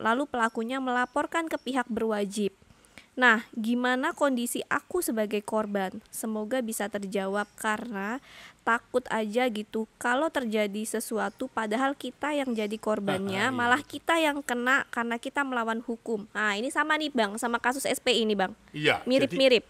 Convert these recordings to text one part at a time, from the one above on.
lalu pelakunya melaporkan ke pihak berwajib. Nah, gimana kondisi aku sebagai korban? Semoga bisa terjawab karena takut aja gitu kalau terjadi sesuatu padahal kita yang jadi korbannya, Iya, malah betul. kita yang kena karena kita melawan hukum. Nah, ini sama nih Bang, sama kasus SPI ini Bang. Iya, jadi Mirip-mirip.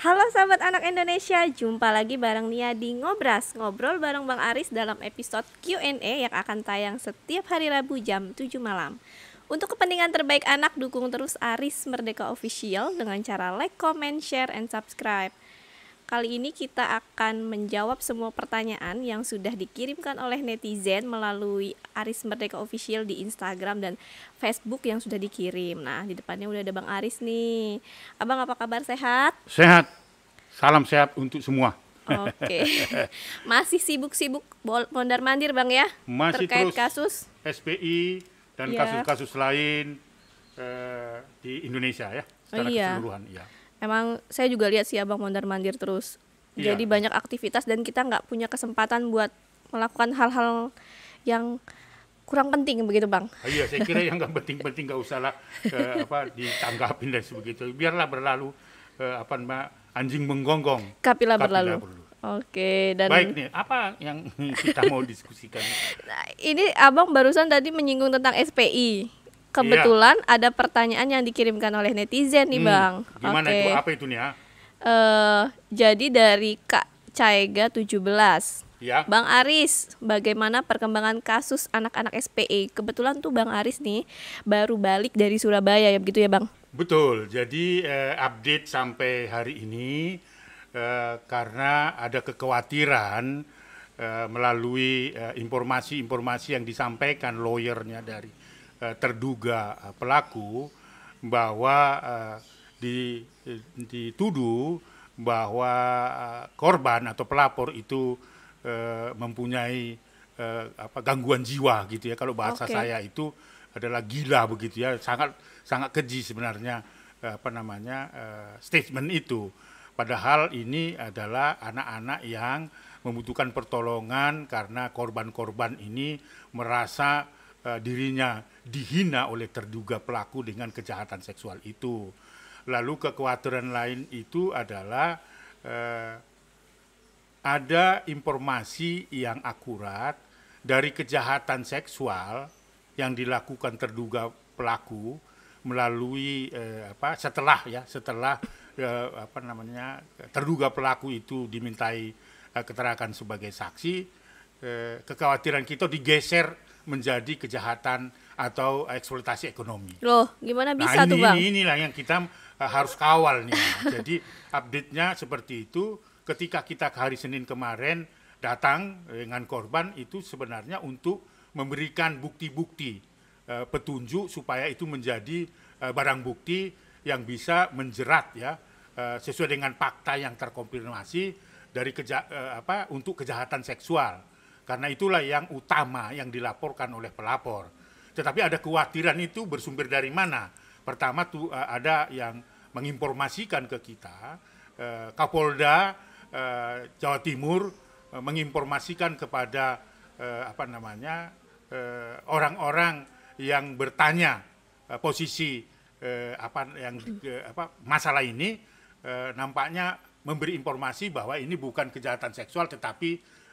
Halo sahabat anak Indonesia, jumpa lagi bareng Nia di Ngobras, ngobrol bareng Bang Aris dalam episode Q&A yang akan tayang setiap hari Rabu jam 7 malam. Untuk kepentingan terbaik anak, dukung terus Aris Merdeka Official dengan cara like, comment, share, and subscribe. Kali ini kita akan menjawab semua pertanyaan yang sudah dikirimkan oleh netizen melalui Aris Merdeka Official di Instagram dan Facebook yang sudah dikirim. Nah, di depannya udah ada Bang Aris nih. Abang apa kabar, sehat? sehat. Salam sehat untuk semua. Oke. Masih sibuk-sibuk mondar-mandir Bang ya? Masih Terkait terus kasus? SPI dan Iya. kasus-kasus lain di Indonesia ya, secara iya. keseluruhan. Ya. Emang saya juga lihat sih Abang mondar-mandir terus. Iya. Jadi banyak aktivitas dan kita nggak punya kesempatan buat melakukan hal-hal yang kurang penting begitu Bang. Iya, saya kira yang nggak penting-penting nggak usah lah ditanggapin dan sebegitu. Biarlah berlalu anjing menggonggong. Kapila Kapila berlalu. Oke, dan Baik nih, apa yang kita mau diskusikan? nah, ini Abang barusan tadi menyinggung tentang SPI. Kebetulan ada pertanyaan yang dikirimkan oleh netizen nih Bang. Gimana Oke. itu? Apa itu nih ya? Jadi dari Kak Caega 17. Ya. Bang Aris, bagaimana perkembangan kasus anak-anak SPI? Kebetulan tuh Bang Aris nih baru balik dari Surabaya ya begitu ya Bang? Betul, jadi update sampai hari ini karena ada kekhawatiran melalui informasi-informasi yang disampaikan lawyernya dari terduga pelaku bahwa dituduh bahwa korban atau pelapor itu mempunyai gangguan jiwa gitu ya, kalau bahasa Oke. saya itu adalah gila begitu ya, sangat keji sebenarnya statement itu. Padahal ini adalah anak-anak yang membutuhkan pertolongan karena korban-korban ini merasa dirinya dihina oleh terduga pelaku dengan kejahatan seksual itu. Lalu kekhawatiran lain itu adalah ada informasi yang akurat dari kejahatan seksual yang dilakukan terduga pelaku melalui setelah terduga pelaku itu dimintai keterangan sebagai saksi, kekhawatiran kita digeser menjadi kejahatan atau eksploitasi ekonomi. Loh, gimana bisa tuh Bang? Inilah yang kita harus kawal nih. Jadi update-nya seperti itu. Ketika kita hari Senin kemarin datang dengan korban itu sebenarnya untuk memberikan bukti-bukti petunjuk supaya itu menjadi barang bukti yang bisa menjerat ya sesuai dengan fakta yang terkonfirmasi dari untuk kejahatan seksual. Karena itulah yang utama yang dilaporkan oleh pelapor. Tetapi ada kekhawatiran itu bersumber dari mana? Pertama tuh ada yang menginformasikan ke kita, Kapolda Jawa Timur menginformasikan kepada orang-orang yang bertanya posisi masalah ini, nampaknya memberi informasi bahwa ini bukan kejahatan seksual tetapi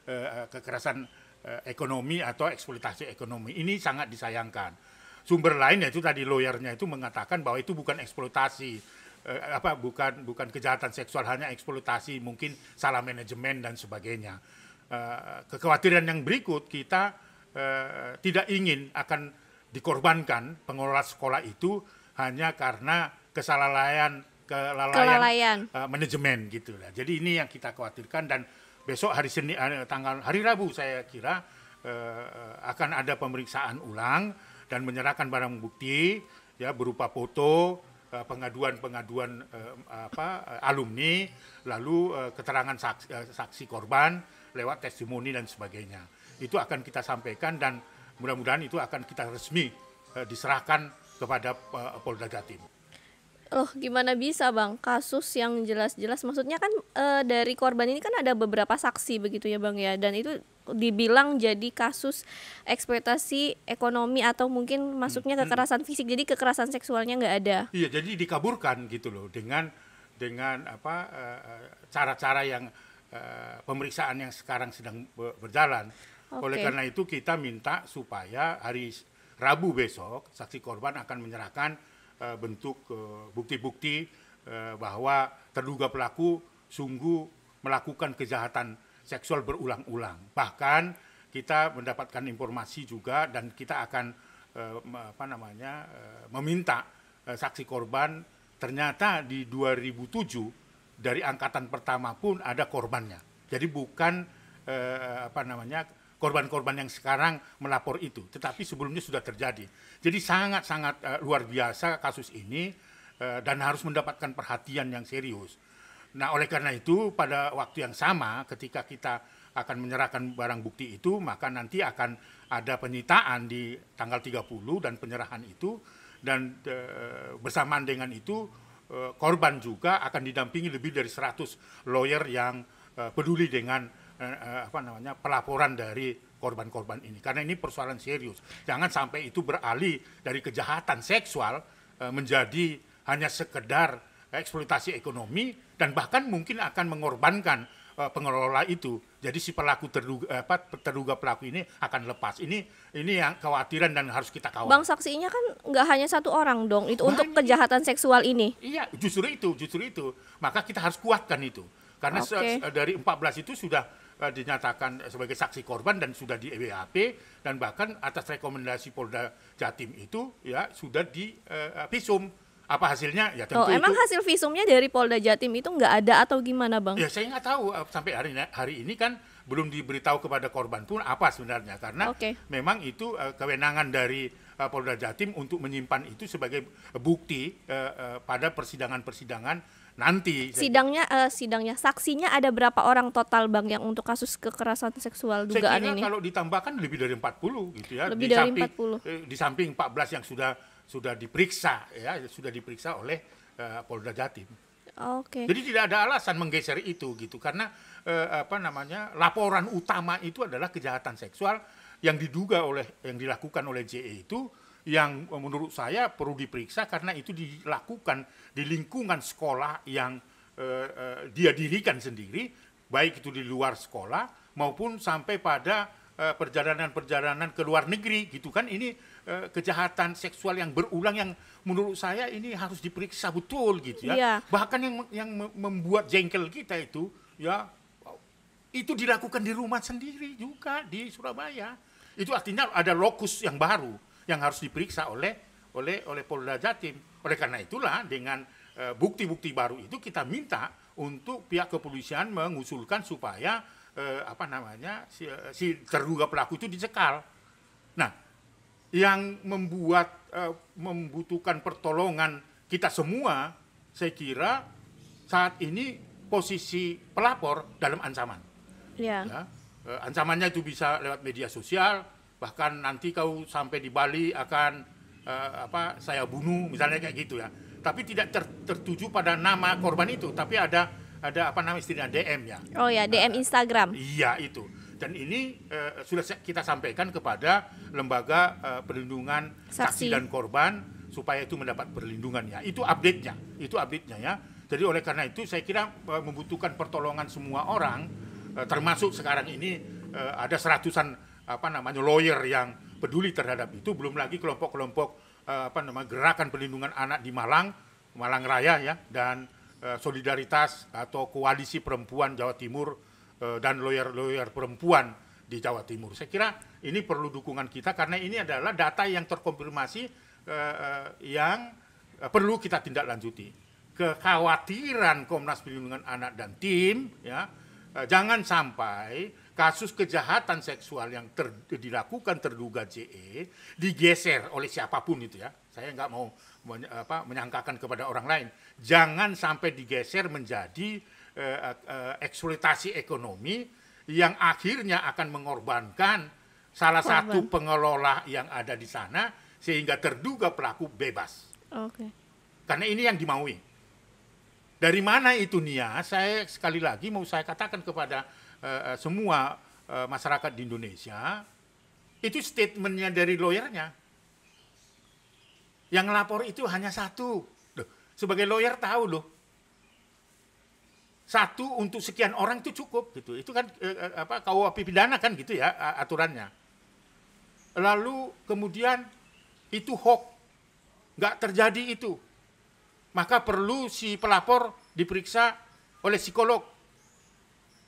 kekerasan ekonomi atau eksploitasi ekonomi. Ini sangat disayangkan. Sumber lain yaitu tadi lawyernya itu mengatakan bahwa itu bukan eksploitasi, bukan kejahatan seksual, hanya eksploitasi, mungkin salah manajemen dan sebagainya. Kekhawatiran yang berikut, kita tidak ingin akan dikorbankan pengelola sekolah itu hanya karena kelalaian manajemen gitu. Jadi ini yang kita khawatirkan, dan besok hari Senin, hari Rabu saya kira akan ada pemeriksaan ulang dan menyerahkan barang bukti ya berupa foto pengaduan alumni, lalu keterangan saksi korban lewat testimoni dan sebagainya. Itu akan kita sampaikan dan mudah-mudahan itu akan kita resmi diserahkan kepada Polda Jatim. Oh, gimana bisa Bang? Kasus yang jelas-jelas, maksudnya kan dari korban ini kan ada beberapa saksi begitu ya Bang ya, dan itu dibilang jadi kasus eksploitasi ekonomi atau mungkin masuknya kekerasan fisik, jadi kekerasan seksualnya nggak ada. Iya, jadi dikaburkan gitu loh dengan cara-cara yang pemeriksaan yang sekarang sedang berjalan. Oleh karena itu kita minta supaya hari Rabu besok saksi korban akan menyerahkan bentuk bukti-bukti bahwa terduga pelaku sungguh melakukan kejahatan seksual berulang-ulang. Bahkan kita mendapatkan informasi juga dan kita akan meminta saksi korban, ternyata di 2007 dari angkatan pertama pun ada korbannya. Jadi bukan korban-korban yang sekarang melapor itu, tetapi sebelumnya sudah terjadi. Jadi sangat-sangat luar biasa kasus ini dan harus mendapatkan perhatian yang serius. Nah, oleh karena itu pada waktu yang sama ketika kita akan menyerahkan barang bukti itu, maka nanti akan ada penyitaan di tanggal 30 dan penyerahan itu, dan bersamaan dengan itu korban juga akan didampingi lebih dari 100 lawyer yang peduli dengan pelaporan dari korban-korban ini, karena ini persoalan serius. Jangan sampai itu beralih dari kejahatan seksual menjadi hanya sekedar eksploitasi ekonomi dan bahkan mungkin akan mengorbankan pengelola itu. Jadi si pelaku terduga pelaku ini akan lepas. Ini yang kekhawatiran dan harus kita kawal. Bang, saksinya kan nggak hanya satu orang dong itu untuk kejahatan seksual ini. Iya, justru itu. Maka kita harus kuatkan itu. Karena dari 14 itu sudah dinyatakan sebagai saksi korban dan sudah di EWAP, dan bahkan atas rekomendasi Polda Jatim itu ya sudah di visum. Apa hasilnya? Ya tentu emang hasil visumnya dari Polda Jatim itu nggak ada atau gimana Bang? Ya saya nggak tahu sampai hari ini kan belum diberitahu kepada korban pun apa sebenarnya, karena memang itu kewenangan dari Polda Jatim untuk menyimpan itu sebagai bukti pada persidangan-persidangan nanti. Sidangnya saksinya ada berapa orang total Bang yang untuk kasus kekerasan seksual dugaan ini? Saya kira kalau ditambahkan lebih dari 40 gitu ya. Lebih dari 40. Di samping 14 yang sudah diperiksa ya, sudah diperiksa oleh Polda Jatim. Jadi tidak ada alasan menggeser itu gitu, karena laporan utama itu adalah kejahatan seksual yang dilakukan oleh JE itu, yang menurut saya perlu diperiksa karena itu dilakukan di lingkungan sekolah yang dia dirikan sendiri, baik itu di luar sekolah maupun sampai pada perjalanan-perjalanan ke luar negeri gitu kan. Ini kejahatan seksual yang berulang yang menurut saya ini harus diperiksa betul gitu ya. Yeah. Bahkan yang membuat jengkel kita itu ya, itu dilakukan di rumah sendiri juga di Surabaya. Itu artinya ada lokus yang baru yang harus diperiksa oleh Polda Jatim. Oleh karena itulah dengan bukti-bukti baru itu kita minta untuk pihak kepolisian mengusulkan supaya si terduga pelaku itu dicekal. Nah, yang membutuhkan pertolongan kita semua, saya kira saat ini posisi pelapor dalam ancaman. Yeah. Ya, ancamannya itu bisa lewat media sosial, bahkan nanti kau sampai di Bali akan saya bunuh misalnya kayak gitu ya. Tapi tidak tertuju pada nama korban itu, tapi ada istilahnya DM ya. Oh ya, DM Instagram. Iya itu. Dan ini sudah kita sampaikan kepada lembaga perlindungan saksi dan korban supaya itu mendapat perlindungan ya. Itu update-nya ya. Jadi oleh karena itu saya kira membutuhkan pertolongan semua orang, termasuk sekarang ini ada seratusan lawyer yang peduli terhadap itu, belum lagi kelompok-kelompok gerakan perlindungan anak di Malang Raya ya, dan solidaritas atau koalisi perempuan Jawa Timur dan lawyer perempuan di Jawa Timur. Saya kira ini perlu dukungan kita karena ini adalah data yang terkonfirmasi yang perlu kita tindak lanjuti. Kekhawatiran Komnas Perlindungan Anak dan tim ya, jangan sampai kasus kejahatan seksual yang dilakukan terduga JE digeser oleh siapapun itu ya. saya nggak mau menyangkakan kepada orang lain. Jangan sampai digeser menjadi eksploitasi ekonomi yang akhirnya akan mengorbankan salah satu pengelola yang ada di sana sehingga terduga pelaku bebas. Karena ini yang dimaui. Dari mana itu Nia? Saya sekali lagi mau saya katakan kepada semua masyarakat di Indonesia, itu statementnya dari lawyernya. Yang lapor itu hanya satu. Loh, sebagai lawyer tahu loh. Satu untuk sekian orang itu cukup gitu. Itu kan KUHP pidana kan gitu ya aturannya. Lalu kemudian itu hoax, nggak terjadi itu. Maka perlu si pelapor diperiksa oleh psikolog.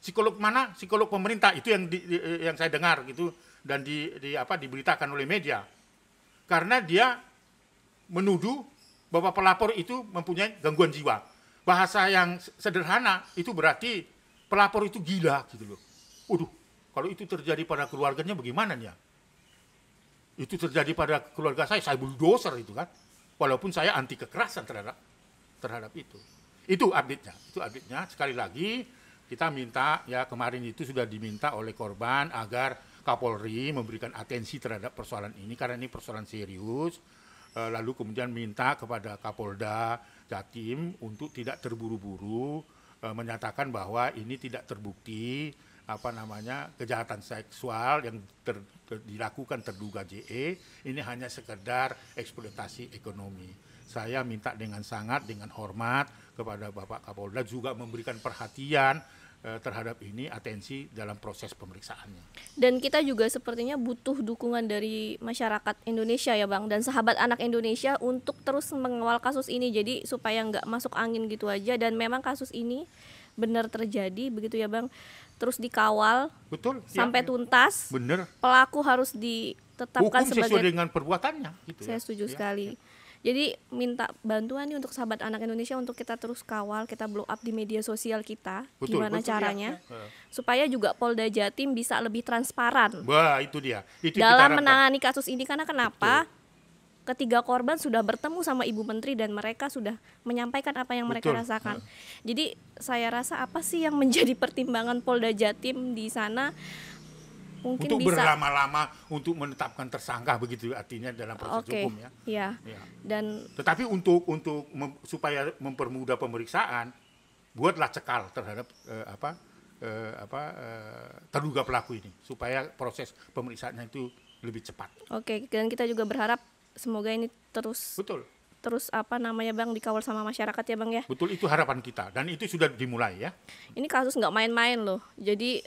Psikolog mana? Psikolog pemerintah. Itu yang saya dengar gitu dan diberitakan oleh media. Karena dia menuduh bahwa pelapor itu mempunyai gangguan jiwa. Bahasa yang sederhana itu berarti pelapor itu gila gitu loh. Waduh, kalau itu terjadi pada keluarganya bagaimana nih ya? Itu terjadi pada keluarga saya bulldozer itu kan. Walaupun saya anti kekerasan terhadap itu. Itu update-nya. Sekali lagi kita minta ya, kemarin itu sudah diminta oleh korban agar Kapolri memberikan atensi terhadap persoalan ini karena ini persoalan serius. Lalu kemudian minta kepada Kapolda Jatim untuk tidak terburu-buru menyatakan bahwa ini tidak terbukti kejahatan seksual yang dilakukan terduga JE, ini hanya sekedar eksploitasi ekonomi. Saya minta dengan hormat kepada Bapak Kapolda juga memberikan perhatian terhadap ini, atensi dalam proses pemeriksaannya. Dan kita juga sepertinya butuh dukungan dari masyarakat Indonesia ya Bang, dan sahabat anak Indonesia untuk terus mengawal kasus ini, jadi supaya nggak masuk angin gitu aja, dan memang kasus ini benar terjadi begitu ya Bang, terus dikawal. Betul, sampai tuntas. Benar. Pelaku harus ditetapkan hukum sesuai dengan perbuatannya gitu. Saya setuju sekali. Jadi minta bantuan nih untuk sahabat anak Indonesia untuk kita terus kawal, kita blow up di media sosial kita. Gimana caranya supaya juga Polda Jatim bisa lebih transparan. Wah, itu dia. Itu dalam menangani kasus ini, karena kenapa? Ketiga korban sudah bertemu sama Ibu Menteri dan mereka sudah menyampaikan apa yang mereka rasakan. Jadi saya rasa apa sih yang menjadi pertimbangan Polda Jatim di sana? Mungkin untuk bisa berlama-lama untuk menetapkan tersangka begitu artinya dalam proses hukum ya. Iya. Dan tetapi supaya mempermudah pemeriksaan, buatlah cekal terhadap terduga pelaku ini supaya proses pemeriksaannya itu lebih cepat. Dan kita juga berharap semoga ini terus Bang, dikawal sama masyarakat ya Bang ya. Betul, itu harapan kita dan itu sudah dimulai ya. Ini kasus nggak main-main loh. Jadi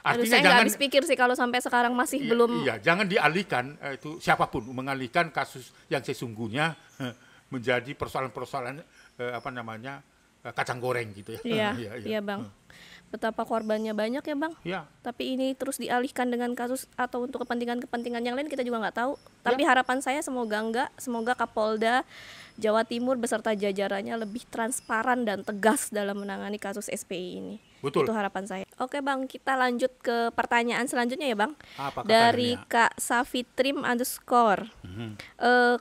saya nggak habis pikir sih kalau sampai sekarang masih belum. Iya, jangan dialihkan itu siapapun mengalihkan kasus yang sesungguhnya menjadi persoalan-persoalan kacang goreng gitu ya. Iya Bang. Betapa korbannya banyak ya Bang. Iya. Tapi ini terus dialihkan dengan kasus atau untuk kepentingan yang lain kita juga nggak tahu. Tapi harapan saya semoga Kapolda Jawa Timur beserta jajarannya lebih transparan dan tegas dalam menangani kasus SPI ini. Betul. Itu harapan saya. Oke Bang, kita lanjut ke pertanyaan selanjutnya ya Bang. Dari Kak Safitrim _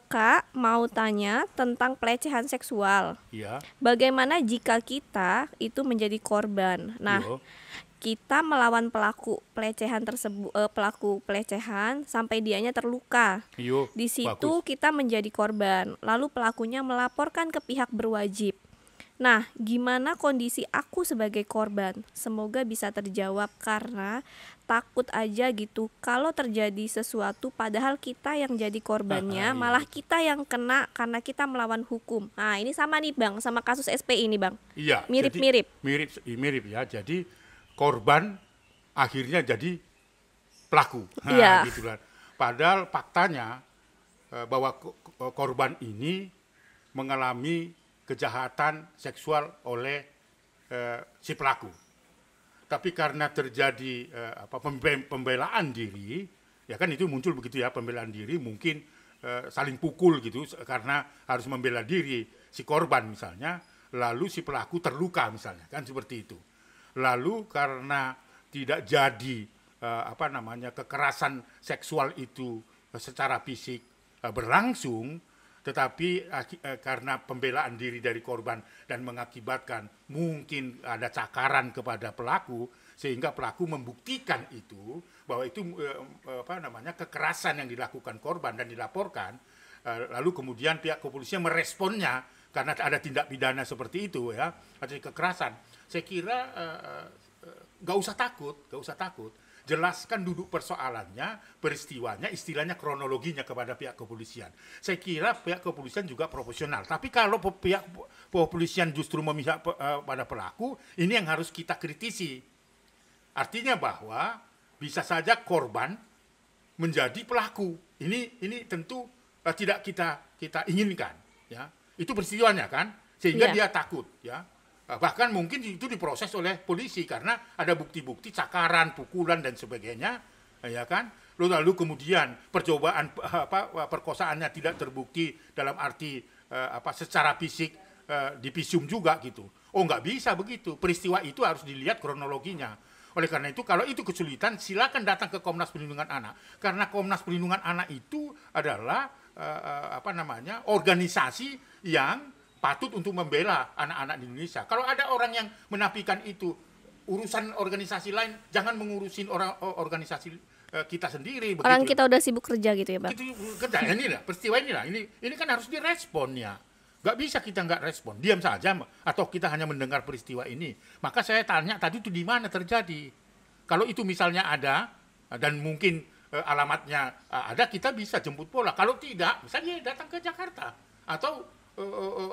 Kak mau tanya tentang pelecehan seksual. Iya. Bagaimana jika kita itu menjadi korban? Nah, kita melawan pelaku pelecehan tersebut, pelaku pelecehan sampai dianya terluka. Di situ kita menjadi korban. Lalu pelakunya melaporkan ke pihak berwajib. Nah, gimana kondisi aku sebagai korban? Semoga bisa terjawab karena takut aja gitu kalau terjadi sesuatu padahal kita yang jadi korbannya, malah kita yang kena karena kita melawan hukum. Nah, ini sama nih Bang, sama kasus SPI ini Bang. Iya. Mirip-mirip. Mirip ya. Jadi korban akhirnya jadi pelaku. Gitu kan. Padahal faktanya bahwa korban ini mengalami kejahatan seksual oleh si pelaku. Tapi karena terjadi pembelaan diri, ya kan itu muncul begitu ya, pembelaan diri mungkin saling pukul gitu karena harus membela diri si korban misalnya, lalu si pelaku terluka misalnya, kan seperti itu. Lalu karena tidak jadi kekerasan seksual itu secara fisik berlangsung, tetapi karena pembelaan diri dari korban dan mengakibatkan mungkin ada cakaran kepada pelaku, sehingga pelaku membuktikan itu bahwa itu kekerasan yang dilakukan korban dan dilaporkan, lalu kemudian pihak kepolisian meresponnya karena ada tindak pidana seperti itu ya, ada kekerasan. Saya kira nggak usah takut. Jelaskan duduk persoalannya, peristiwanya, istilahnya kronologinya kepada pihak kepolisian. Saya kira pihak kepolisian juga profesional. Tapi kalau pihak kepolisian justru memihak pada pelaku, ini yang harus kita kritisi. Artinya bahwa bisa saja korban menjadi pelaku. Ini tentu tidak kita inginkan. Ya, itu peristiwanya kan, sehingga dia takut. Ya. Bahkan mungkin itu diproses oleh polisi karena ada bukti-bukti cakaran, pukulan dan sebagainya, ya kan? Lalu kemudian percobaan perkosaannya tidak terbukti dalam arti secara fisik divisum juga gitu. Oh, nggak bisa begitu. Peristiwa itu harus dilihat kronologinya. Oleh karena itu kalau itu kesulitan silakan datang ke Komnas Perlindungan Anak. Karena Komnas Perlindungan Anak itu adalah organisasi yang patut untuk membela anak-anak di Indonesia. Kalau ada orang yang menafikan itu, urusan organisasi lain, jangan mengurusin organisasi kita sendiri. Orang kita udah sibuk kerja gitu ya, Bang? Kerja, inilah, peristiwa inilah. Ini kan harus direspon ya. Gak bisa kita nggak respon, diam saja, atau kita hanya mendengar peristiwa ini. Maka saya tanya tadi itu di mana terjadi. Kalau itu misalnya ada, dan mungkin alamatnya ada, kita bisa jemput bola. Kalau tidak, misalnya datang ke Jakarta. Atau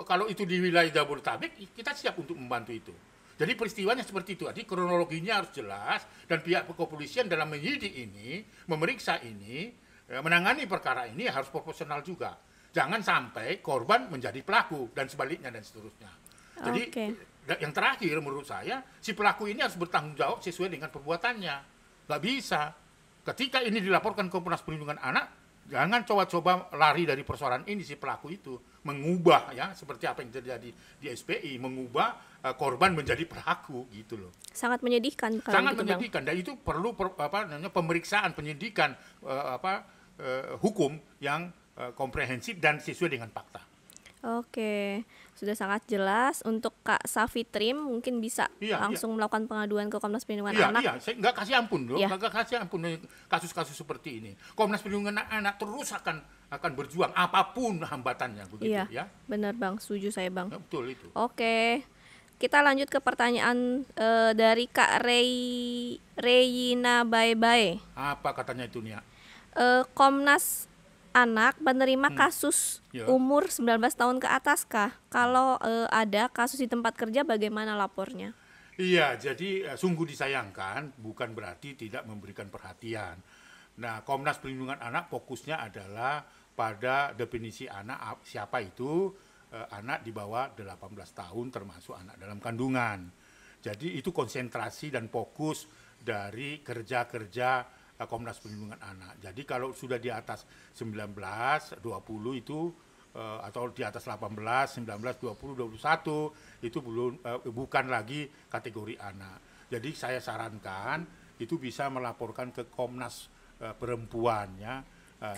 kalau itu di wilayah Jabodetabek, kita siap untuk membantu itu. Jadi peristiwanya seperti itu. Jadi kronologinya harus jelas dan pihak kepolisian dalam menyidik ini, memeriksa ini, menangani perkara ini harus proporsional juga. Jangan sampai korban menjadi pelaku dan sebaliknya dan seterusnya. Jadi yang terakhir menurut saya, si pelaku ini harus bertanggung jawab sesuai dengan perbuatannya. Gak bisa. Ketika ini dilaporkan ke Komnas Perlindungan Anak, jangan coba-coba lari dari persoalan ini si pelaku itu. Mengubah ya seperti apa yang terjadi di SPI, mengubah korban menjadi pelaku gitu loh. Sangat menyedihkan kalau sangat gitu, menyedihkan Bang. Dan itu perlu pemeriksaan penyidikan hukum yang komprehensif dan sesuai dengan fakta. Oke, sudah sangat jelas. Untuk Kak Safitrim mungkin bisa langsung melakukan pengaduan ke Komnas Perlindungan Anak. Iya, saya nggak kasih ampun loh, nggak kasih ampun kasus-kasus seperti ini. Komnas Perlindungan Anak terus akan berjuang apapun hambatannya begitu ya. Benar Bang, setuju saya Bang. Ya, betul itu. Oke, kita lanjut ke pertanyaan dari Kak Reyina Bae-Bae. Apa katanya itu Nia? Komnas Anak menerima kasus umur 19 tahun ke atas kah? Kalau ada kasus di tempat kerja bagaimana lapornya? Iya, jadi sungguh disayangkan, bukan berarti tidak memberikan perhatian. Nah, Komnas Perlindungan Anak fokusnya adalah pada definisi anak, siapa itu anak di bawah 18 tahun termasuk anak dalam kandungan. Jadi itu konsentrasi dan fokus dari kerja-kerja Komnas Perlindungan Anak. Jadi kalau sudah di atas 19, 20 itu atau di atas 18, 19, 20, 21 itu bukan lagi kategori anak. Jadi saya sarankan itu bisa melaporkan ke Komnas Perempuan ya.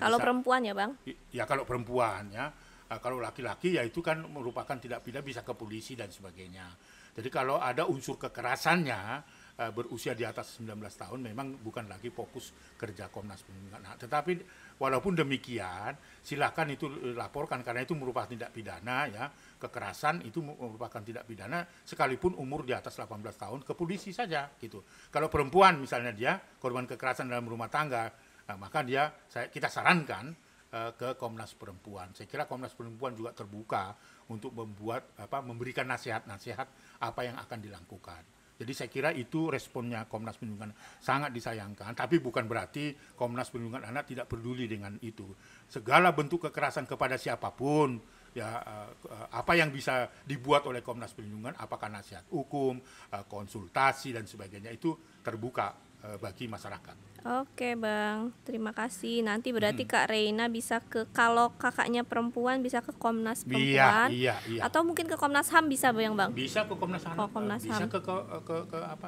Kalau perempuan ya Bang? Ya kalau perempuan ya. Kalau laki-laki ya itu kan merupakan tindak pidana bisa ke polisi dan sebagainya. Jadi kalau ada unsur kekerasannya berusia di atas 19 tahun memang bukan lagi fokus kerja Komnas Perlindungan Anak. Tetapi walaupun demikian silakan itu laporkan karena itu merupakan tindak pidana ya. Kekerasan itu merupakan tindak pidana sekalipun umur di atas 18 tahun ke polisi saja gitu. Kalau perempuan misalnya dia korban kekerasan dalam rumah tangga, maka kita sarankan ke Komnas Perempuan. Saya kira Komnas Perempuan juga terbuka untuk memberikan nasihat-nasihat apa yang akan dilakukan. Jadi saya kira itu responnya Komnas Perlindungan sangat disayangkan, tapi bukan berarti Komnas Perlindungan Anak tidak peduli dengan itu. Segala bentuk kekerasan kepada siapapun, ya apa yang bisa dibuat oleh Komnas Perlindungan, apakah nasihat hukum, konsultasi dan sebagainya itu terbuka bagi masyarakat. Oke Bang, terima kasih. Nanti berarti Kak Reina bisa kalau kakaknya perempuan bisa ke Komnas Perempuan, iya. Atau mungkin ke Komnas HAM bisa Bang? Bisa ke Komnas HAM, bisa ke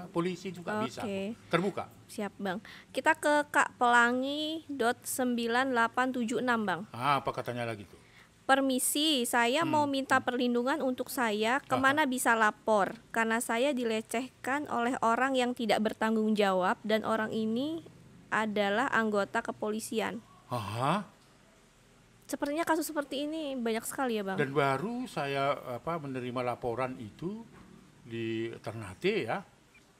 polisi juga bisa. Terbuka. Siap Bang. Kita ke Kak Pelangi .9876 Bang. Apa katanya lagi tuh? Permisi, saya mau minta perlindungan untuk saya. Kemana bisa lapor? Karena saya dilecehkan oleh orang yang tidak bertanggung jawab dan orang ini adalah anggota kepolisian. Aha. Sepertinya kasus seperti ini banyak sekali ya Bang. Dan baru saya menerima laporan itu di Ternate ya,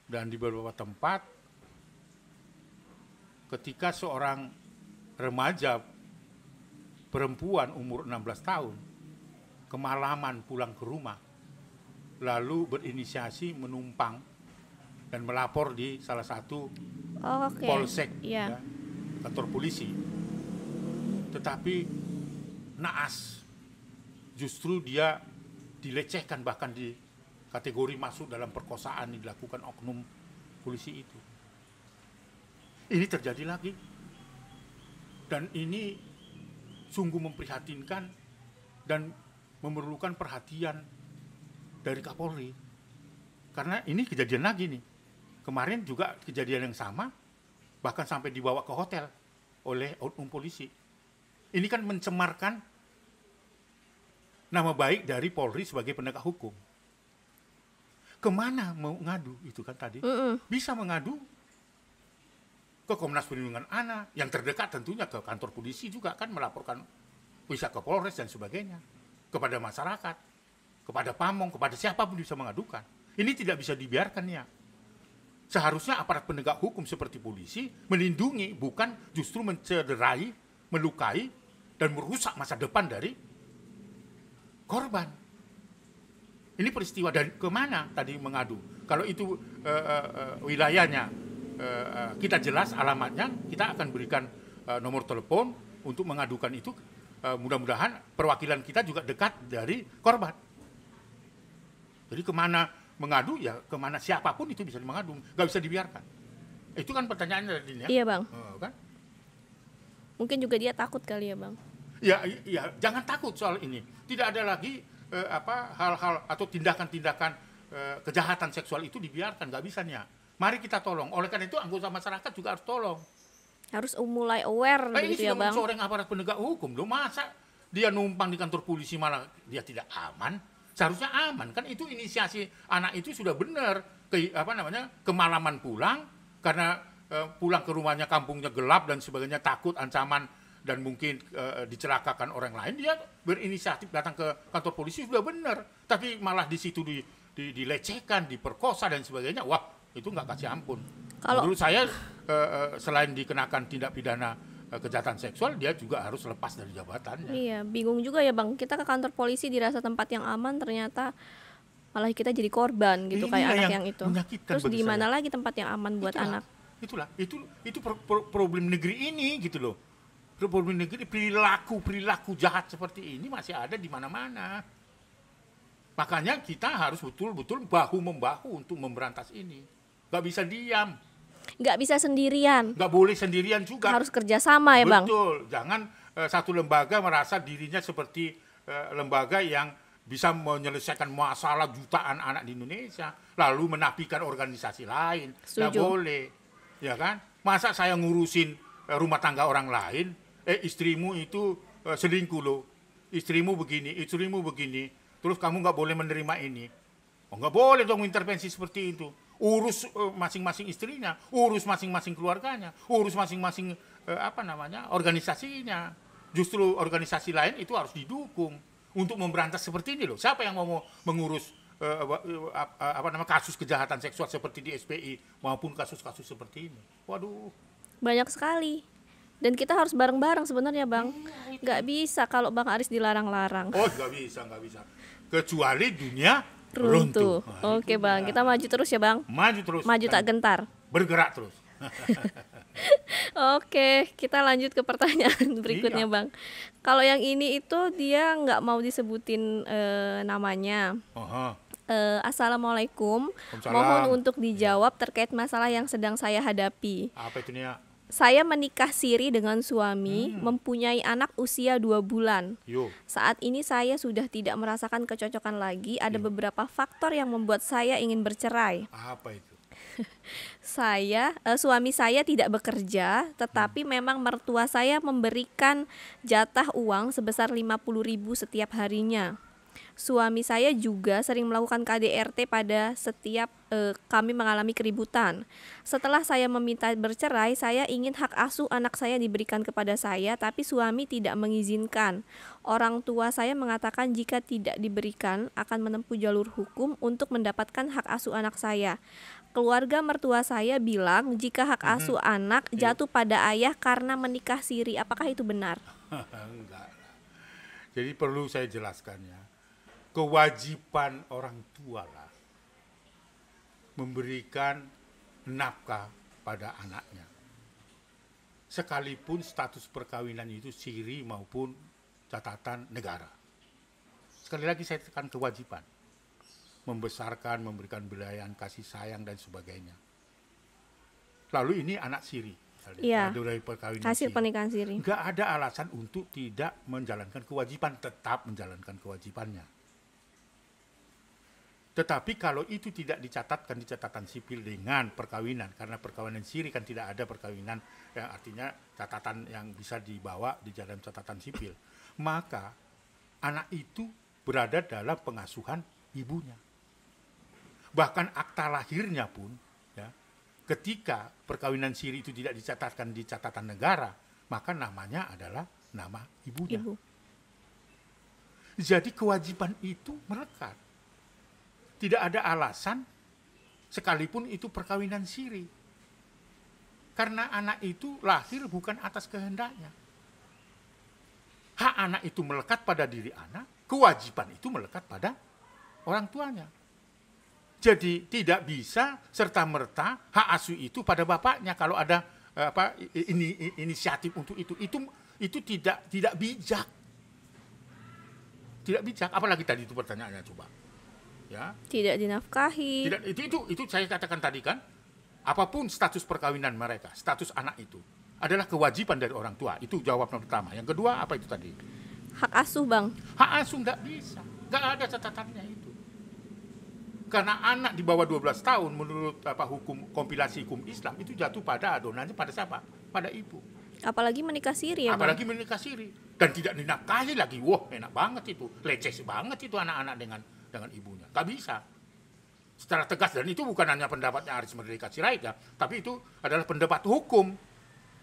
dan di beberapa tempat ketika seorang remaja perempuan umur 16 tahun kemalaman pulang ke rumah, lalu berinisiasi menumpang dan melapor di salah satu polsek, ya, kantor polisi. Tetapi naas, justru dia dilecehkan, bahkan di kategori masuk dalam perkosaan yang dilakukan oknum polisi itu. Ini terjadi lagi, dan ini sungguh memprihatinkan dan memerlukan perhatian dari Kapolri. Karena ini kejadian lagi nih. Kemarin juga kejadian yang sama, bahkan sampai dibawa ke hotel oleh oknum polisi. Ini kan mencemarkan nama baik dari Polri sebagai penegak hukum. Kemana mau ngadu itu kan tadi? Bisa mengadu ke Komnas Perlindungan Anak, yang terdekat tentunya ke kantor polisi juga kan, melaporkan bisa ke Polres dan sebagainya, kepada masyarakat, kepada pamong, kepada siapapun bisa mengadukan. Ini tidak bisa dibiarkan ya. Seharusnya aparat penegak hukum seperti polisi melindungi, bukan justru mencederai, melukai, dan merusak masa depan dari korban. Ini peristiwa dari kemana tadi mengadu? Kalau itu wilayahnya kita jelas alamatnya, kita akan berikan nomor telepon untuk mengadukan itu. Mudah-mudahan perwakilan kita juga dekat dari korban. Jadi kemana mengadu, ya kemana siapapun itu bisa mengadu, nggak bisa dibiarkan. Itu kan pertanyaannya tadi ya. Iya Bang. Kan? Mungkin juga dia takut kali ya Bang. Ya, jangan takut soal ini. Tidak ada lagi hal-hal atau tindakan-tindakan kejahatan seksual itu dibiarkan, nggak bisanya. Mari kita tolong. Oleh karena itu anggota masyarakat juga harus tolong. Harus mulai aware gitu ya Bang. Ini seorang aparat penegak hukum loh. Masa dia numpang di kantor polisi malah dia tidak aman? Seharusnya aman kan. Itu inisiasi anak itu sudah benar. Kemalaman pulang karena pulang ke rumahnya, kampungnya gelap dan sebagainya, takut ancaman dan mungkin dicelakakan orang lain. Dia berinisiatif datang ke kantor polisi, sudah benar. Tapi malah di situ dilecehkan, diperkosa dan sebagainya. Wah, itu nggak kasih ampun. Menurut saya selain dikenakan tindak pidana kejahatan seksual, dia juga harus lepas dari jabatannya. Iya, bingung juga ya Bang. Kita ke kantor polisi dirasa tempat yang aman, ternyata malah kita jadi korban gitu. Ini kayak anak yang itu. Terus di mana lagi tempat yang aman buat anak? Itu problem negeri ini gitu loh. Problem negeri, perilaku jahat seperti ini masih ada di mana-mana. Makanya kita harus betul-betul bahu-membahu untuk memberantas ini. Gak bisa diam. Gak bisa sendirian. Gak boleh sendirian juga. Harus kerjasama ya Bang. Betul. Jangan satu lembaga merasa dirinya seperti lembaga yang bisa menyelesaikan masalah jutaan anak di Indonesia, lalu menafikan organisasi lain. Gak boleh. Ya kan? Masa saya ngurusin rumah tangga orang lain, istrimu itu selingkuh loh. Istrimu begini. Terus kamu gak boleh menerima ini. Oh, nggak boleh dong intervensi seperti itu. Urus masing-masing istrinya, urus masing-masing keluarganya, urus masing-masing organisasinya. Justru organisasi lain itu harus didukung untuk memberantas seperti ini loh. Siapa yang mau mengurus kasus kejahatan seksual seperti di SPI maupun kasus-kasus seperti ini? Waduh, banyak sekali. Dan kita harus bareng-bareng sebenarnya Bang. Nggak bisa kalau Bang Aris dilarang-larang. Oh, nggak bisa. Kecuali dunia runtuh. Oke Bang, kita maju terus ya Bang. Maju terus. Maju tak gentar. Bergerak terus. Oke, kita lanjut ke pertanyaan berikutnya Bang. Kalau yang ini itu dia nggak mau disebutin namanya. Assalamualaikum. Mohon untuk dijawab terkait masalah yang sedang saya hadapi. Apa itu Nia? Saya menikah siri dengan suami, mempunyai anak usia 2 bulan. Saat ini saya sudah tidak merasakan kecocokan lagi. Ada beberapa faktor yang membuat saya ingin bercerai. Apa itu? Suami saya tidak bekerja, tetapi memang mertua saya memberikan jatah uang sebesar 50.000 setiap harinya. Suami saya juga sering melakukan KDRT pada setiap kami mengalami keributan. Setelah saya meminta bercerai, saya ingin hak asuh anak saya diberikan kepada saya, tapi suami tidak mengizinkan. Orang tua saya mengatakan jika tidak diberikan akan menempuh jalur hukum untuk mendapatkan hak asuh anak saya. Keluarga mertua saya bilang jika hak asuh anak jatuh pada ayah karena menikah siri. Apakah itu benar? Enggak. Jadi perlu saya jelaskan ya. Kewajiban orang tua lah memberikan nafkah pada anaknya. Sekalipun status perkawinan itu siri maupun catatan negara. Sekali lagi saya tekan kewajiban. Membesarkan, memberikan belayan, kasih sayang dan sebagainya. Lalu ini anak siri. Iya, Dari perkawinan hasil siri. pernikahan siri. Enggak ada alasan untuk tidak menjalankan kewajiban, tetap menjalankan kewajibannya. Tetapi kalau itu tidak dicatatkan di catatan sipil dengan perkawinan, karena perkawinan siri kan tidak ada perkawinan yang artinya catatan yang bisa dibawa di dalam catatan sipil, maka anak itu berada dalam pengasuhan ibunya. Bahkan akta lahirnya pun, ya, ketika perkawinan siri itu tidak dicatatkan di catatan negara, maka namanya adalah nama ibunya. Ibu. Jadi kewajiban itu melekat. Tidak ada alasan sekalipun itu perkawinan siri. Karena anak itu lahir bukan atas kehendaknya. Hak anak itu melekat pada diri anak, kewajiban itu melekat pada orang tuanya. Jadi tidak bisa serta-merta hak asuh itu pada bapaknya kalau ada inisiatif untuk itu tidak bijak. Tidak bijak, apalagi tadi itu pertanyaannya coba. Ya. Tidak dinafkahi. Tidak, itu saya katakan tadi kan, apapun status perkawinan mereka, status anak itu adalah kewajiban dari orang tua. Itu jawaban pertama. Yang kedua apa itu tadi? Hak asuh, Bang. Hak asuh nggak bisa, nggak ada catatannya itu. Karena anak di bawah 12 tahun menurut kompilasi hukum Islam itu jatuh pada adonannya pada siapa? Pada ibu. Apalagi menikah siri ya, Apalagi Bang? menikah siri dan tidak dinafkahi lagi. Wah, enak banget itu, leceh banget itu anak-anak dengan ibunya. Gak bisa. Secara tegas, dan itu bukan hanya pendapatnya Aris Merdeka Sirait ya, tapi itu adalah pendapat hukum.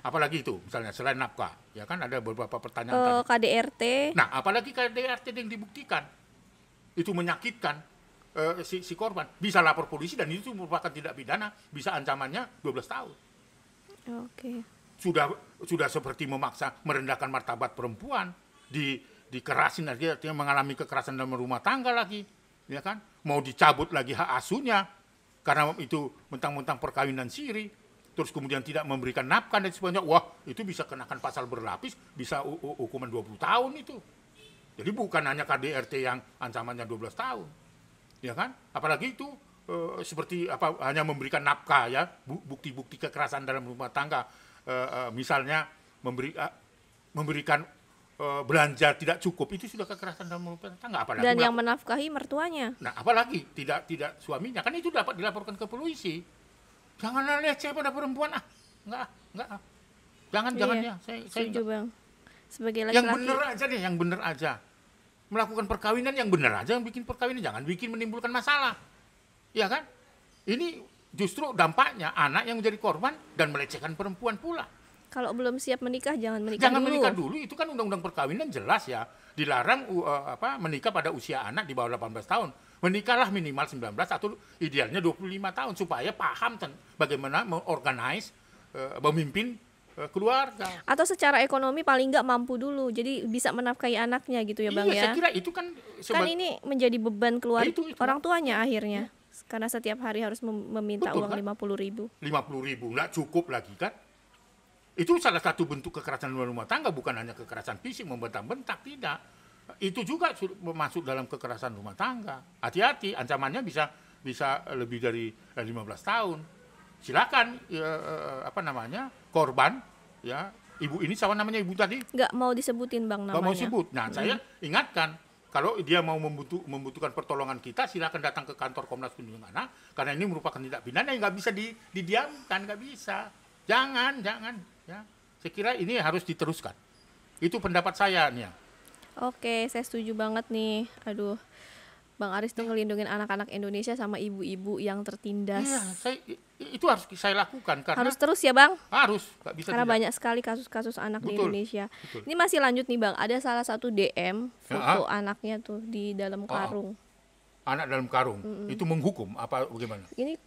Apalagi itu, misalnya selain nafkah, ya kan ada beberapa pertanyaan tadi. KDRT. Nah, apalagi KDRT yang dibuktikan itu menyakitkan si korban, bisa lapor polisi dan itu merupakan tindak pidana, bisa ancamannya 12 tahun. Oke. Sudah seperti memaksa merendahkan martabat perempuan, dikerasin lagi, artinya mengalami kekerasan dalam rumah tangga lagi, ya kan? Mau dicabut lagi hak asuhnya karena itu mentang-mentang perkawinan siri, terus kemudian tidak memberikan nafkah dan sebagainya. Wah, itu bisa kenakan pasal berlapis, bisa hukuman 20 tahun itu. Jadi bukan hanya KDRT yang ancamannya 12 tahun. Ya kan? Apalagi itu seperti hanya memberikan nafkah ya, bukti-bukti kekerasan dalam rumah tangga. Misalnya memberikan belanja tidak cukup, itu sudah kekerasan dalam rumah tangga. Apalagi dan yang menafkahi mertuanya. Nah, apalagi tidak suaminya, kan itu dapat dilaporkan ke polisi. Jangan leceh pada perempuan, enggak. Jangan ya. Saya setuju, Bang. Sebagai laki-laki. Yang benar aja deh, yang benar aja. Melakukan perkawinan yang benar aja, yang bikin perkawinan, jangan bikin menimbulkan masalah. Ya kan? Ini justru dampaknya anak yang menjadi korban dan melecehkan perempuan pula. Kalau belum siap menikah jangan menikah dulu. Menikah dulu, itu kan undang-undang perkawinan jelas ya. Dilarang menikah pada usia anak di bawah 18 tahun. Menikahlah minimal 19 atau idealnya 25 tahun supaya paham bagaimana mengorganize, memimpin keluarga. Atau secara ekonomi paling nggak mampu dulu, jadi bisa menafkahi anaknya gitu ya, Bang ya. Iya, saya kira itu kan kan ini menjadi beban keluarga itu. Orang tuanya akhirnya. Karena setiap hari harus meminta uang 50.000. 50.000 nggak cukup lagi kan? Itu salah satu bentuk kekerasan dalam rumah tangga, bukan hanya kekerasan fisik membentak-bentak, tidak. Itu juga masuk dalam kekerasan rumah tangga. Hati-hati, ancamannya bisa lebih dari 15 tahun. Silakan korban ya, ibu ini siapa namanya ibu tadi? Nggak mau disebutin, Bang, namanya. Nggak mau sebut. Nah, saya ingatkan kalau dia mau membutuhkan pertolongan kita, silakan datang ke kantor Komnas Perlindungan Anak, karena ini merupakan tindak pidana yang nggak bisa didiamkan, nggak bisa. Jangan, ya. Saya kira ini harus diteruskan. Itu pendapat saya nih. Oke, saya setuju banget nih. Aduh, Bang Aris tuh ngelindungin anak-anak Indonesia sama ibu-ibu yang tertindas. Iya, itu harus saya lakukan karena Harus terus ya Bang? harus, nggak bisa Karena tidak. banyak sekali kasus-kasus anak di Betul, Indonesia. betul. Ini masih lanjut nih Bang, ada salah satu DM foto anaknya tuh di dalam karung. Anak dalam karung, itu menghukum apa bagaimana? Ini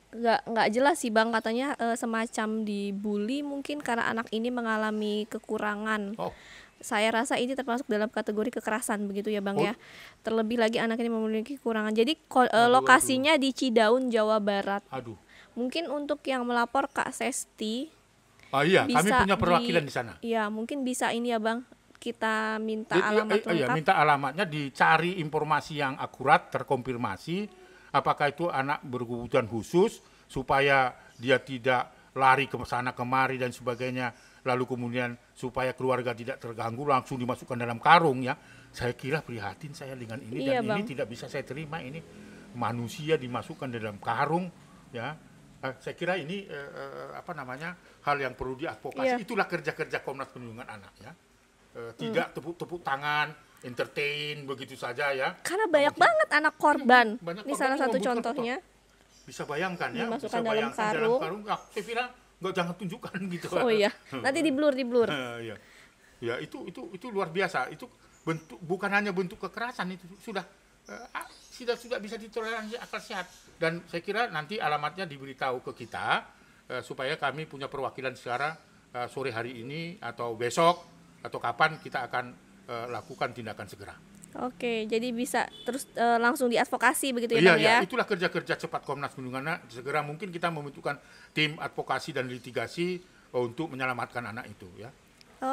nggak jelas sih Bang, katanya semacam dibully mungkin karena anak ini mengalami kekurangan. Oh, Saya rasa ini termasuk dalam kategori kekerasan begitu ya Bang Oh. ya. Terlebih lagi anak ini memiliki kekurangan. Jadi Aduh, lokasinya di Cidaun, Jawa Barat. aduh. Mungkin untuk yang melapor Kak Sesti Iya, kami bisa punya perwakilan di sana. Iya, mungkin bisa ini ya Bang. Kita minta Iya, alamat lengkap. minta alamatnya, dicari informasi yang akurat, terkonfirmasi apakah itu anak berkebutuhan khusus supaya dia tidak lari ke sana kemari dan sebagainya, lalu kemudian supaya keluarga tidak terganggu langsung dimasukkan dalam karung ya. Saya kira prihatin saya dengan ini, Iya, dan Bang. ini tidak bisa saya terima, ini manusia dimasukkan dalam karung ya. Saya kira ini hal yang perlu diadvokasi. Iya. Itulah kerja-kerja Komnas Perlindungan Anak ya. Tidak tepuk-tepuk tangan, entertain begitu saja ya. Karena banyak banget anak korban. Banyak Ini korban salah yang satu membutuhkan contohnya. Bisa bayangkan ya, Dimasukkan bisa dalam bayangkan dalam karung. karung. Saya kira jangan tunjukkan gitu. Oh iya, nanti diblur. Ya, ya itu luar biasa. Itu bukan hanya bentuk kekerasan, itu sudah bisa ditoleransi akal sehat. Dan saya kira nanti alamatnya diberitahu ke kita supaya kami punya perwakilan secara sore hari ini atau besok atau kapan kita akan lakukan tindakan segera. Oke, jadi bisa terus langsung diadvokasi begitu ya Iya, Bang ya. itulah kerja-kerja cepat Komnas Perlindungan Anak. Segera mungkin kita membentukkan tim advokasi dan litigasi untuk menyelamatkan anak itu ya.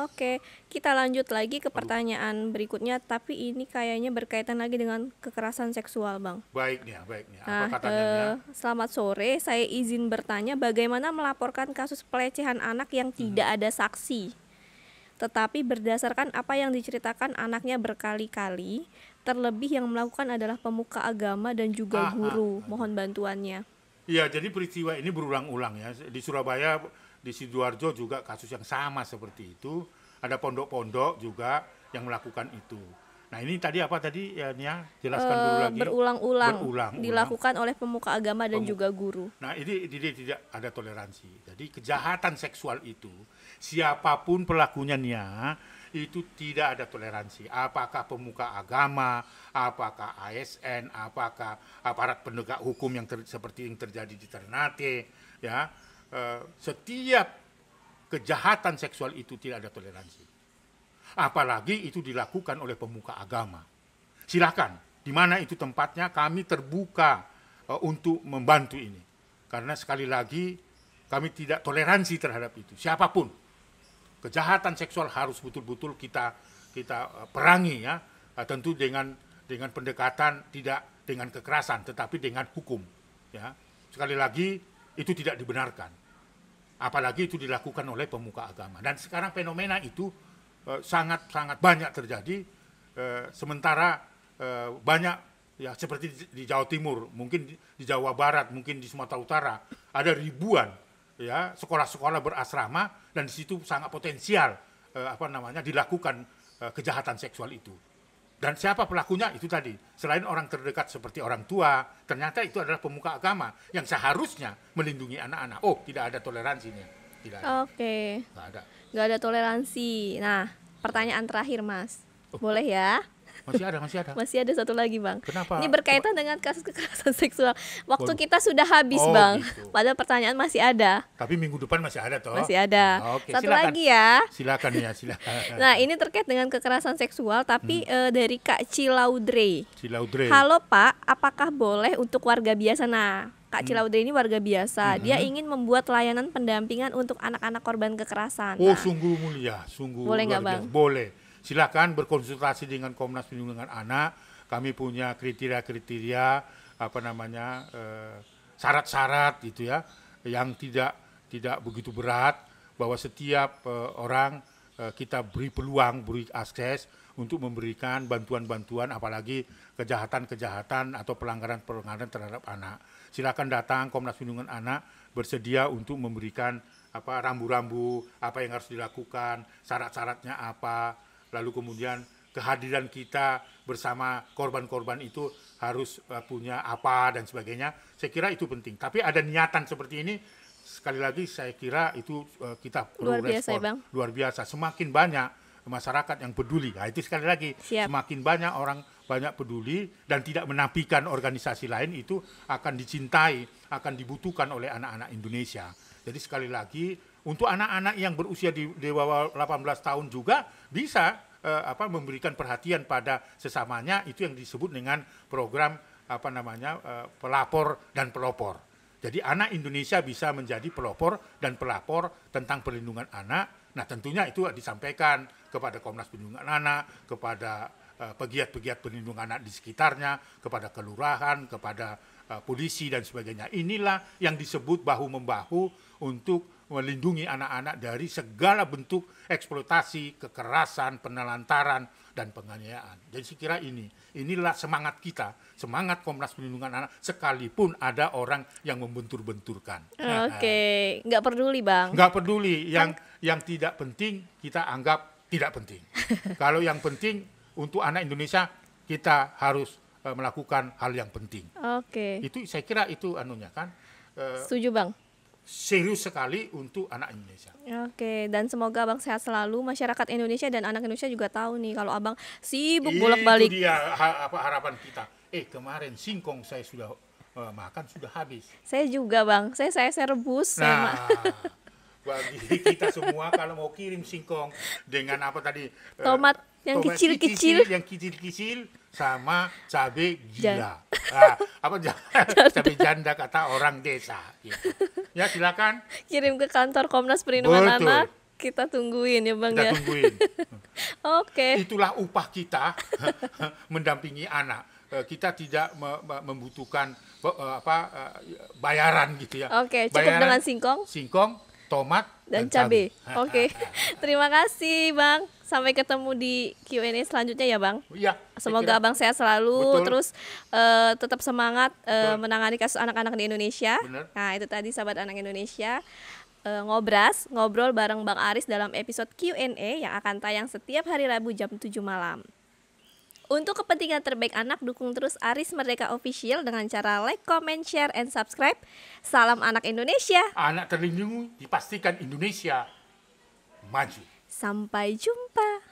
Oke, kita lanjut lagi ke pertanyaan berikutnya, tapi ini kayaknya berkaitan lagi dengan kekerasan seksual, Bang. Baik nih. Nah, Apa katanya? selamat sore, saya izin bertanya bagaimana melaporkan kasus pelecehan anak yang tidak ada saksi, tetapi berdasarkan apa yang diceritakan anaknya berkali-kali, terlebih yang melakukan adalah pemuka agama dan juga guru. Mohon bantuannya. Iya, jadi peristiwa ini berulang-ulang ya. Di Surabaya, di Sidoarjo juga kasus yang sama seperti itu. Ada pondok-pondok juga yang melakukan itu. Nah ini tadi apa tadi ya Nia? Jelaskan dulu lagi. Berulang-ulang Berulang-ulang. dilakukan oleh pemuka agama dan juga guru. Nah ini tidak ada toleransi. Jadi kejahatan seksual itu siapapun pelakunya Nia, itu tidak ada toleransi. Apakah pemuka agama, apakah ASN, apakah aparat penegak hukum yang seperti yang terjadi di Ternate, ya, setiap kejahatan seksual itu tidak ada toleransi. Apalagi itu dilakukan oleh pemuka agama. Silakan, di mana itu tempatnya, kami terbuka untuk membantu ini. Karena sekali lagi kami tidak toleransi terhadap itu. Siapapun kejahatan seksual harus betul-betul kita perangi ya. Tentu dengan pendekatan tidak dengan kekerasan, tetapi dengan hukum. Ya, sekali lagi itu tidak dibenarkan. Apalagi itu dilakukan oleh pemuka agama. Dan sekarang fenomena itu sangat banyak terjadi. Sementara banyak ya seperti di Jawa Timur, mungkin di Jawa Barat, mungkin di Sumatera Utara ada ribuan ya sekolah-sekolah berasrama, dan di situ sangat potensial dilakukan kejahatan seksual itu. Dan siapa pelakunya itu tadi, selain orang terdekat seperti orang tua, ternyata itu adalah pemuka agama yang seharusnya melindungi anak-anak. Oh, tidak ada toleransinya, tidak ada. Oke. Nggak ada. Nggak ada toleransi. Nah, pertanyaan terakhir Mas, boleh ya? Masih ada. Masih ada satu lagi Bang. Kenapa? Ini berkaitan dengan kasus kekerasan seksual. Waktu kita sudah habis Bang. Gitu. Padahal pertanyaan masih ada. Tapi minggu depan masih ada toh. Masih ada. Oke, Satu silakan. lagi ya. Silakan ya, silakan. Nah, ini terkait dengan kekerasan seksual, tapi dari Kak Cilaudre. Cilaudre. Halo Pak, apakah boleh untuk warga biasa? Nah, Kak Cilaudre ini warga biasa. Dia ingin membuat layanan pendampingan untuk anak-anak korban kekerasan. Oh, Nah, sungguh mulia, sungguh Boleh nggak, luar biasa. Bang? Boleh. Silakan berkonsultasi dengan Komnas Perlindungan Anak. Kami punya kriteria-kriteria syarat-syarat gitu ya, yang tidak begitu berat, bahwa setiap orang kita beri peluang, beri akses untuk memberikan bantuan-bantuan, apalagi kejahatan-kejahatan atau pelanggaran-pelanggaran terhadap anak. Silakan datang, Komnas Perlindungan Anak bersedia untuk memberikan rambu-rambu, apa yang harus dilakukan, syarat-syaratnya apa, lalu kemudian kehadiran kita bersama korban-korban itu harus punya apa dan sebagainya. Saya kira itu penting. Tapi ada niatan seperti ini, sekali lagi saya kira itu kita perlu respon. Luar biasa. Semakin banyak masyarakat yang peduli. Nah, itu sekali lagi, semakin banyak orang banyak peduli dan tidak menafikan organisasi lain, itu akan dicintai, akan dibutuhkan oleh anak-anak Indonesia. Jadi sekali lagi, untuk anak-anak yang berusia di bawah 18 tahun juga bisa memberikan perhatian pada sesamanya, itu yang disebut dengan program pelapor dan pelopor. Jadi anak Indonesia bisa menjadi pelopor dan pelapor tentang perlindungan anak. Nah, tentunya itu disampaikan kepada Komnas Perlindungan Anak, kepada pegiat-pegiat perlindungan anak di sekitarnya, kepada kelurahan, kepada polisi dan sebagainya. Inilah yang disebut bahu-membahu untuk melindungi anak-anak dari segala bentuk eksploitasi, kekerasan, penelantaran, dan penganiayaan. Jadi saya kira inilah semangat kita, semangat Komnas Perlindungan Anak, sekalipun ada orang yang membentur-benturkan. Oke, nggak peduli Bang. Nggak peduli, yang tidak penting kita anggap tidak penting. Kalau yang penting untuk anak Indonesia, kita harus melakukan hal yang penting. Oke. Itu saya kira itu anunya kan. Setuju Bang. Serius sekali untuk anak Indonesia. Oke, dan semoga Abang sehat selalu. Masyarakat Indonesia dan anak Indonesia juga tahu nih kalau Abang sibuk bolak-balik. Itu dia harapan kita. Kemarin singkong saya sudah makan sudah habis. Saya juga Bang, saya rebus. Nah, bagi kita semua kalau mau kirim singkong dengan apa tadi? Tomat yang kecil-kecil. Yang kecil-kecil sama cabai gila. Cabai janda kata orang desa. Gitu. Ya silakan. Kirim ke kantor Komnas Perlindungan Anak. Kita tungguin ya Bang. Kita tungguin. Oke. Itulah upah kita mendampingi anak. Kita tidak membutuhkan bayaran gitu ya. Oke, cukup bayaran dengan singkong, tomat, dan cabai. Oke. Terima kasih Bang. Sampai ketemu di Q&A selanjutnya ya Bang. Iya. Semoga Abang sehat selalu. Betul. Terus tetap semangat menangani kasus anak-anak di Indonesia. Bener. Nah itu tadi sahabat anak Indonesia, ngobrol bareng Bang Aris dalam episode Q&A yang akan tayang setiap hari Rabu jam 7 malam. Untuk kepentingan terbaik anak, dukung terus Aris Merdeka Official dengan cara like, comment, share, and subscribe. Salam anak Indonesia. Anak terlindungi, dipastikan Indonesia maju. Sampai jumpa.